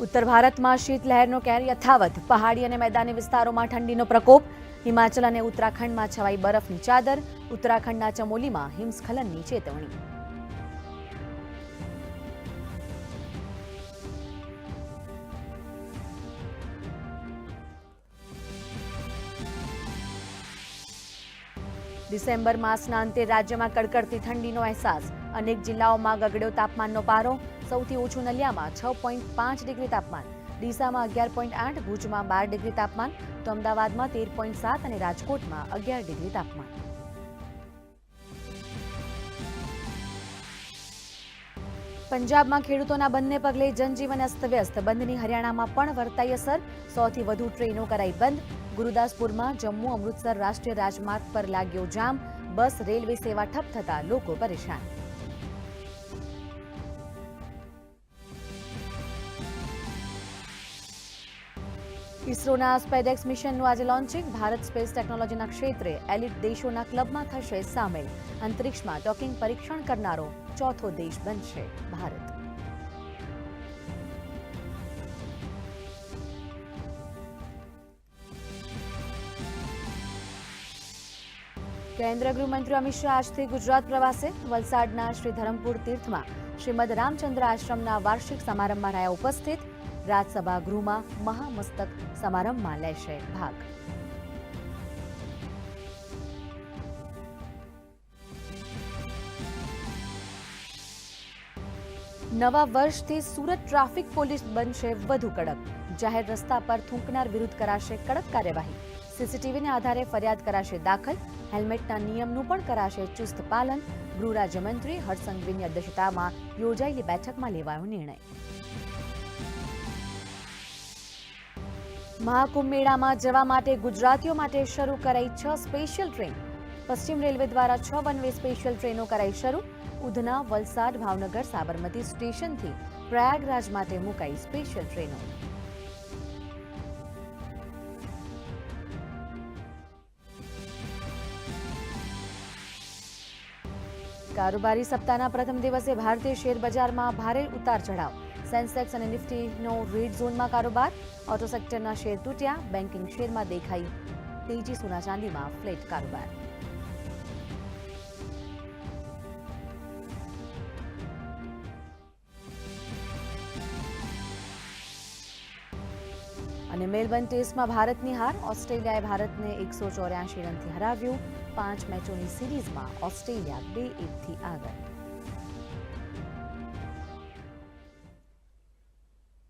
ઉત્તર ભારતમાં શીતલહેરનો કહેર યથાવત. પહાડી અને મેદાની વિસ્તારોમાં ઠંડીનો પ્રકોપ. હિમાચલ અને ઉત્તરાખંડમાં છવાઈ બરફની ચાદર. ઉત્તરાખંડના ચમોલીમાં હિમસ્ખલનની ચેતવણી. ડિસેમ્બર માસના અંતે રાજ્યમાં કડકડતી ઠંડીનો અહેસાસ. અનેક જિલ્લાઓમાં ગગડ્યો તાપમાનનો પારો. સૌથી ઓછું નલિયામાં 6.5 ડિગ્રી તાપમાન, ડીસામાં 11.8, ભુજમાં 12 ડિગ્રી તાપમાન, તો અમદાવાદમાં 13.7 અને રાજકોટમાં 11 ડિગ્રી તાપમાન. પંજાબમાં ખેડૂતોના બંને પગલે જનજીવન અસ્તવ્યસ્ત. બંધની હરિયાણામાં પણ વર્તાઈ અસર. 100થી વધુ ટ્રેનો કરાઈ બંધ. ગુરુદાસપુરમાં જમ્મુ અમૃતસર રાષ્ટ્રીય રાજમાર્ગ પર લાગ્યો જામ. બસ રેલવે સેવા ઠપ થતા લોકો પરેશાન. ઇસરોના સ્પેડેક્સ મિશનનું આજે લોન્ચિંગ. ભારત સ્પેસ ટેકનોલોજીના ક્ષેત્રે એલિટ દેશોના ક્લબમાં થશે સામેલ. અંતરિક્ષમાં ડોકિંગ પરીક્ષણ કરનારો ચોથો દેશ બનશે ભારત. કેન્દ્રીય ગૃહમંત્રી અમિત શાહ આજથી ગુજરાત પ્રવાસે. વલસાડના શ્રી ધરમપુર તીર્થમાં શ્રીમદ રામચંદ્ર આશ્રમના વાર્ષિક સમારંભમાં રહ્યા ઉપસ્થિત. રાજ્યસભા ગૃહમાં મહામસ્તક સમારંભમાં લેશે ભાગ. નવા વર્ષથી સુરત ટ્રાફિક પોલીસ બનશે વધુ કડક. જાહેર રસ્તા પર થૂંકનાર વિરુદ્ધ કરાશે કડક કાર્યવાહી. સીસીટીવીના આધારે ફરિયાદ કરાશે દાખલ. હેલ્મેટના નિયમનું પણ કરાશે ચુસ્ત પાલન. ગૃહ રાજ્યમંત્રી હર્ષ સંઘવીની અધ્યક્ષતામાં યોજાયેલી બેઠકમાં લેવાયો નિર્ણય. મહાકુંભ મેળામાં જવા માટે ગુજરાતીઓ માટે શરૂ કરાઈ 6 સ્પેશિયલ ટ્રેન. પશ્ચિમ રેલવે દ્વારા 6 વન વે સ્પેશિયલ ટ્રેનો કરાઈ શરૂ. ઉધના, વલસાડ, ભાવનગર, સાબરમતી સ્ટેશનથી પ્રયાગરાજ માટે મુકાઈ સ્પેશિયલ ટ્રેનો. કારોબારી સપ્તાહના પ્રથમ દિવસે ભારતીય શેર બજારમાં ભારે ઉતાર ચઢાવ. સેન્સેક્સ અને નિફ્ટીનો રેડ ઝોનમાં કારોબાર. ઓટો સેક્ટરના શેર તૂટ્યા. બેન્કિંગ શેરમાં દેખાઈ તેજી. સોના ચાંદીમાં ફ્લેટ કારોબાર. અને મેલબર્ન ટેસ્ટમાં ભારતની હાર. ઓસ્ટ્રેલિયાએ ભારતને 184 રનથી હરાવ્યું. 5 મેચોની સિરીઝમાં ઓસ્ટ્રેલિયા 2-1થી આગળ.